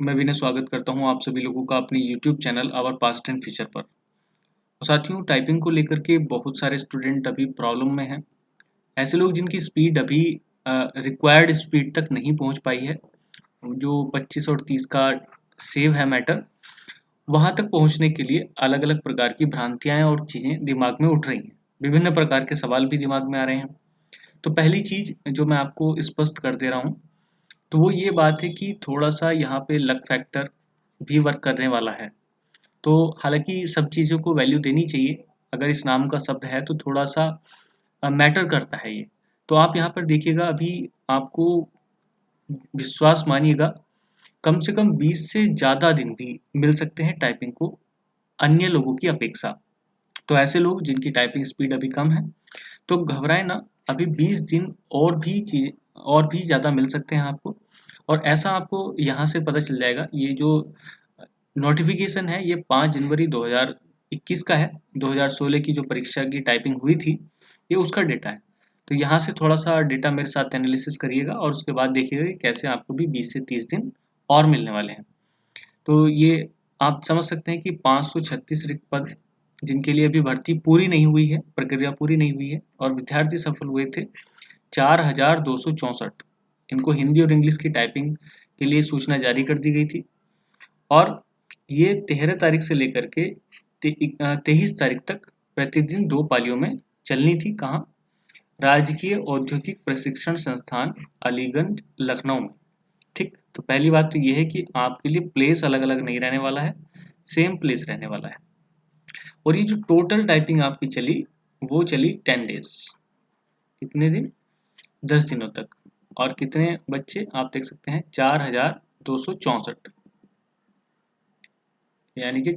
मैं विनय स्वागत करता हूं आप सभी लोगों का अपने YouTube channel our past and future पर। और साथियों, टाइपिंग को लेकर के बहुत सारे स्टूडेंट अभी प्रॉब्लम में हैं। ऐसे लोग जिनकी स्पीड अभी रिक्वायर्ड स्पीड तक नहीं पहुंच पाई है, जो 25 और 30 का सेव है मैटर, वहां तक पहुंचने के लिए अलग अलग प्रकार की भ्रांतियां और चीज़ें दिमाग में उठ रही हैं। विभिन्न प्रकार के सवाल भी दिमाग में आ रहे हैं। तो पहली चीज़ जो मैं आपको स्पष्ट कर दे रहा हूँ, तो वो ये बात है कि थोड़ा-सा यहाँ पे लक फैक्टर भी वर्क करने वाला है। तो हालाँकि सब चीज़ों को वैल्यू देनी चाहिए, अगर इस नाम का शब्द है तो थोड़ा-सा मैटर करता है ये। तो आप यहाँ पर देखिएगा, अभी आपको विश्वास मानिएगा, कम से कम 20 से ज़्यादा दिन भी मिल सकते हैं टाइपिंग को अन्य लोगों की अपेक्षा। तो ऐसे लोग जिनकी टाइपिंग स्पीड अभी कम है, तो घबराएँ ना, अभी 20 दिन और भी ज़्यादा मिल सकते हैं आपको। और ऐसा आपको यहाँ से पता चल जाएगा। ये जो नोटिफिकेशन है, ये 5 जनवरी 2021 का है। 2016 की जो परीक्षा की टाइपिंग हुई थी, ये उसका डेटा है। तो यहाँ से थोड़ा-सा डेटा मेरे साथ एनालिसिस करिएगा और उसके बाद देखिएगा कि कैसे आपको भी 20 से 30 दिन और मिलने वाले हैं। तो ये आप समझ सकते हैं कि 536 रिक्त पद जिनके लिए अभी भर्ती पूरी नहीं हुई है, प्रक्रिया पूरी नहीं हुई है, और विद्यार्थी सफल हुए थे 4264। इनको हिंदी और इंग्लिश की टाइपिंग के लिए सूचना जारी कर दी गई थी। और ये 13 तारीख से लेकर के 23 तारीख तक प्रतिदिन 2 पालियों में चलनी थी। कहाँ? राजकीय औद्योगिक प्रशिक्षण संस्थान अलीगंज, लखनऊ में। ठीक, तो पहली बात तो ये है कि आपके लिए प्लेस अलग अलग नहीं रहने वाला है, सेम प्लेस रहने वाला है। और ये जो टोटल टाइपिंग आपकी चली, वो चली 10 डेज। कितने दिन? 10 दिनों तक। और कितने बच्चे आप देख सकते हैं? 4264, यानी कि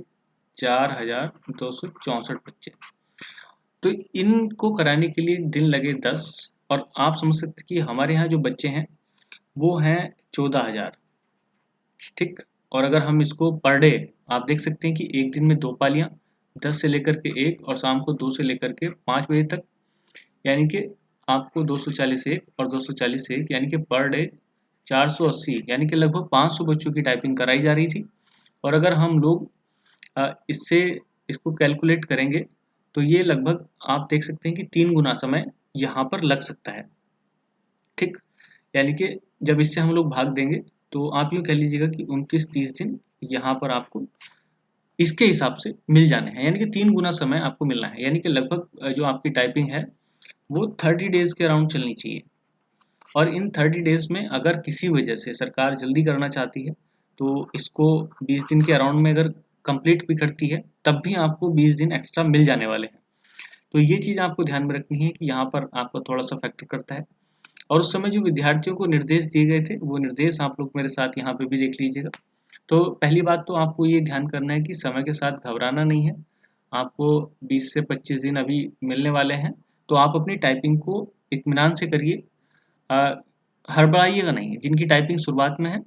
4264 बच्चे। तो इनको कराने के लिए दिन लगे 10। और आप समझ सकते हैं कि हमारे यहाँ जो बच्चे हैं वो हैं 14,000। ठीक, और अगर हम इसको पर डे, आप देख सकते हैं कि एक दिन में 2 पालियाँ, 10 से लेकर के 1 और शाम को 2 से लेकर के 5 बजे तक, यानी कि आपको 240 एक और 240 एक, यानी कि पर डे 480, यानी कि लगभग 500 बच्चों की टाइपिंग कराई जा रही थी। और अगर हम लोग इससे इसको कैलकुलेट करेंगे, तो ये लगभग आप देख सकते हैं कि 3 गुना समय यहाँ पर लग सकता है। ठीक, यानी कि जब इससे हम लोग भाग देंगे, तो आप यूँ कह लीजिएगा कि 29-30 दिन यहाँ पर आपको इसके हिसाब से मिल जाने हैं, यानी कि 3 गुना समय आपको मिलना है। यानी कि लगभग जो आपकी टाइपिंग है वो 30 डेज़ के अराउंड चलनी चाहिए। और इन 30 डेज़ में अगर किसी वजह से सरकार जल्दी करना चाहती है, तो इसको 20 दिन के अराउंड में अगर कंप्लीट भी करती है, तब भी आपको 20 दिन एक्स्ट्रा मिल जाने वाले हैं। तो ये चीज़ आपको ध्यान में रखनी है कि यहाँ पर आपका थोड़ा-सा फैक्टर करता है। और उस समय जो विद्यार्थियों को निर्देश दिए गए थे, वो निर्देश आप लोग मेरे साथ यहाँ पे भी देख लीजिएगा। तो पहली बात तो आपको ये ध्यान करना है कि समय के साथ घबराना नहीं है। आपको 20 से 25 दिन अभी मिलने वाले हैं, तो आप अपनी टाइपिंग को इत्मीनान से करिए। अ, हड़बड़ाइएगा नहीं। जिनकी टाइपिंग शुरुआत में है,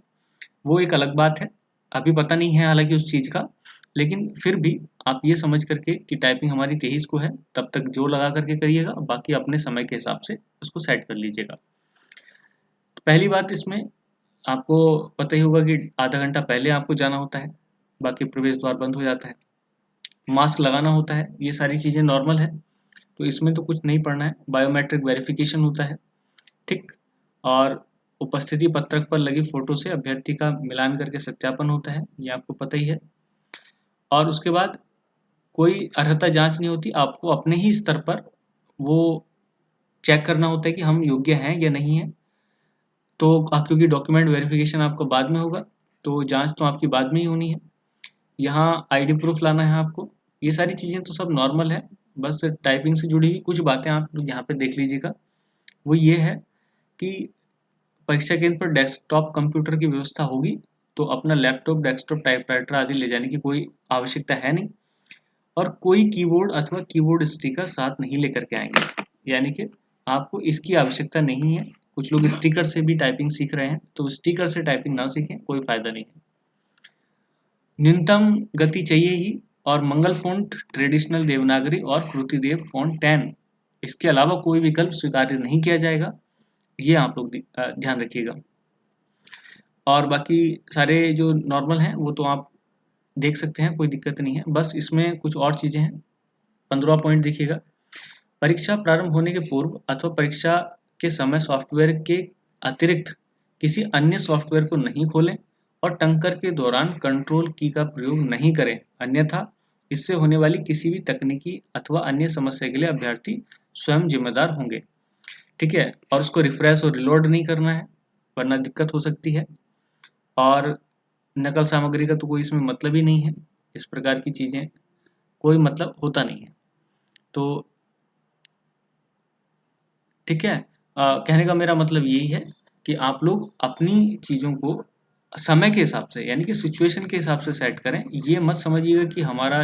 वो एक अलग बात है, अभी पता नहीं है हालाँकि उस चीज़ का, लेकिन फिर भी आप ये समझ कर के कि टाइपिंग हमारी 23 को है, तब तक जोर लगा कर के करिएगा, बाकी अपने समय के हिसाब से उसको सेट कर लीजिएगा। तो पहली बात इसमें आपको पता ही होगा कि आधा घंटा पहले आपको जाना होता है, बाकी प्रवेश द्वार बंद हो जाता है। मास्क लगाना होता है, ये सारी चीज़ें नॉर्मल है, तो इसमें तो कुछ नहीं पढ़ना है। बायोमेट्रिक वेरिफिकेशन होता है, ठीक, और उपस्थिति पत्रक पर लगी फ़ोटो से अभ्यर्थी का मिलान करके सत्यापन होता है, ये आपको पता ही है। और उसके बाद कोई अर्हता जाँच नहीं होती, आपको अपने ही स्तर पर वो चेक करना होता है कि हम योग्य हैं या नहीं हैं। तो क्योंकि डॉक्यूमेंट वेरिफिकेशन आपका बाद में होगा, तो जाँच तो आपकी बाद में ही होनी है। यहाँ आईडी प्रूफ लाना है आपको। ये सारी चीज़ें तो सब नॉर्मल है, बस टाइपिंग से जुड़ी हुई कुछ बातें आप लोग यहाँ पे देख लीजिएगा। वो ये है कि परीक्षा केंद्र पर डेस्कटॉप कंप्यूटर की व्यवस्था होगी, तो अपना लैपटॉप, डेस्कटॉप, टाइपराइटर आदि ले जाने की कोई आवश्यकता है नहीं। और कोई कीबोर्ड अथवा कीबोर्ड स्टिकर साथ नहीं लेकर के आएँगे, यानी कि आपको इसकी आवश्यकता नहीं है। कुछ लोग स्टिकर से भी टाइपिंग सीख रहे हैं, तो स्टिकर से टाइपिंग ना सीखें, कोई फ़ायदा नहीं है। न्यूनतम गति चाहिए ही। और मंगल फ़ॉन्ट, ट्रेडिशनल देवनागरी और कृतिदेव फ़ॉन्ट 10, इसके अलावा कोई विकल्प स्वीकार्य नहीं किया जाएगा। ये आप लोग ध्यान रखिएगा। और बाकी सारे जो नॉर्मल हैं वो तो आप देख सकते हैं, कोई दिक्कत नहीं है। बस इसमें कुछ और चीज़ें हैं। 15वां पॉइंट देखिएगा, परीक्षा प्रारंभ होने के पूर्व अथवा परीक्षा के समय सॉफ्टवेयर के अतिरिक्त किसी अन्य सॉफ्टवेयर को नहीं खोलें और टंकर के दौरान कंट्रोल की का प्रयोग नहीं करें, अन्यथा इससे होने वाली किसी भी तकनीकी अथवा अन्य समस्या के लिए अभ्यर्थी स्वयं जिम्मेदार होंगे। ठीक है, और उसको रिफ्रेश और रिलोड नहीं करना है, वरना दिक्कत हो सकती है। और नकल सामग्री का तो कोई इसमें मतलब ही नहीं है, इस प्रकार की चीज़ें कोई मतलब होता नहीं है। तो ठीक है, कहने का मेरा मतलब यही है कि आप लोग अपनी चीज़ों को समय के हिसाब से यानी कि सिचुएशन के हिसाब से सेट करें। ये मत समझिएगा कि हमारा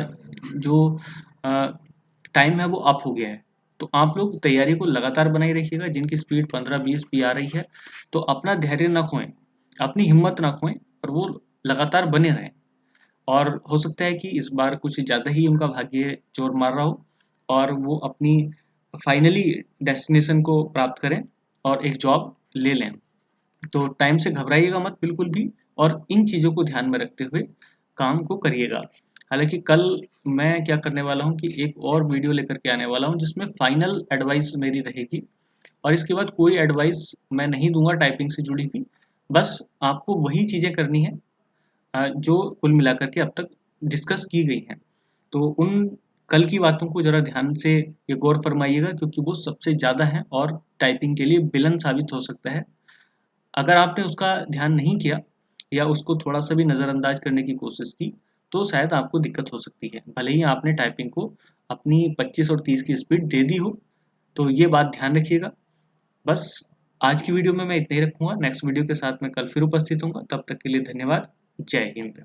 जो टाइम है वो अप हो गया है। तो आप लोग तैयारी को लगातार बनाए रखिएगा। जिनकी स्पीड 15-20 भी आ रही है तो अपना धैर्य ना खोएं, अपनी हिम्मत ना खोएं, और वो लगातार बने रहें। और हो सकता है कि इस बार कुछ ज़्यादा ही उनका भाग्य जोर मार रहा हो और वो अपनी फाइनली डेस्टिनेशन को प्राप्त करें और एक जॉब ले लें। तो टाइम से घबराइएगा मत बिल्कुल भी, और इन चीज़ों को ध्यान में रखते हुए काम को करिएगा। हालाँकि कल मैं क्या करने वाला हूँ कि एक और वीडियो लेकर के आने वाला हूँ जिसमें फाइनल एडवाइस मेरी रहेगी, और इसके बाद कोई एडवाइस मैं नहीं दूँगा टाइपिंग से जुड़ी हुई। बस आपको वही चीज़ें करनी है जो कुल मिलाकर के अब तक डिस्कस की गई हैं। तो उन कल की बातों को ज़रा ध्यान से ये गौर फरमाइएगा, क्योंकि वो सबसे ज़्यादा है और टाइपिंग के लिए विलन साबित हो सकता है। अगर आपने उसका ध्यान नहीं किया या उसको थोड़ा-सा भी नज़रअंदाज करने की कोशिश की, तो शायद आपको दिक्कत हो सकती है। भले ही आपने टाइपिंग को अपनी 25 और 30 की स्पीड दे दी हो, तो ये बात ध्यान रखिएगा। बस आज की वीडियो में मैं इतना ही रखूँगा। नेक्स्ट वीडियो के साथ मैं कल फिर उपस्थित होऊँगा। तब तक के लिए धन्यवाद। जय हिंद।